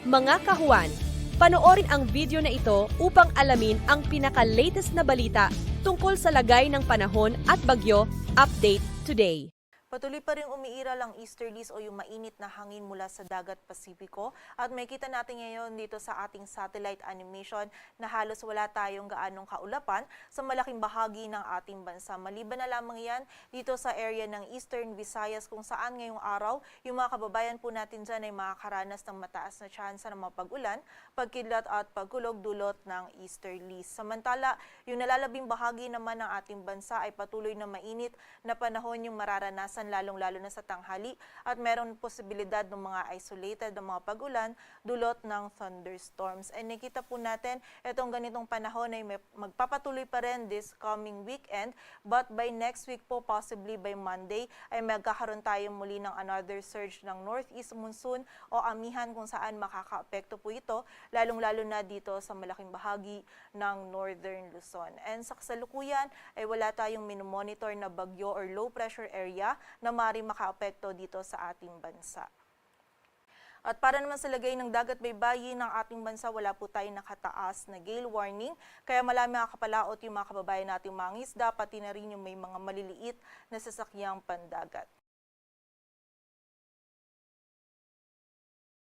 Mga kahuan, panoorin ang video na ito upang alamin ang pinaka-latest na balita tungkol sa lagay ng panahon at bagyo. Update today. Patuloy pa rin umiiral ang easterlies o yung mainit na hangin mula sa dagat Pasipiko at makikita natin ngayon dito sa ating satellite animation na halos wala tayong gaanong kaulapan sa malaking bahagi ng ating bansa. Maliban na lamang yan dito sa area ng Eastern Visayas kung saan ngayong araw yung mga kababayan po natin dyan ay makakaranas ng mataas na tsansa ng mga pag-ulan, pagkidlat at pagkulog dulot ng easterlies. Samantala, yung nalalabing bahagi naman ng ating bansa ay patuloy na mainit na panahon yung mararanasan lalong-lalo na sa tanghali at meron posibilidad ng mga isolated na mga pag-ulan dulot ng thunderstorms. And nakita po natin itong ganitong panahon ay magpapatuloy pa rin this coming weekend, but by next week po, possibly by Monday, ay magkakaroon tayo muli ng another surge ng northeast monsoon o amihan kung saan makaka-apekto po ito, lalong-lalo na dito sa malaking bahagi ng northern Luzon. And sa kasalukuyan ay wala tayong minomonitor na bagyo or low pressure area na maaaring makaapekto dito sa ating bansa. At para naman sa lagay ng dagat baybayin ng ating bansa, wala po tayong nakataas na gale warning. Kaya marami makakapalaot yung mga kababayan nating mga isda, pati na rin yung may mga maliliit na sasakyang pandagat.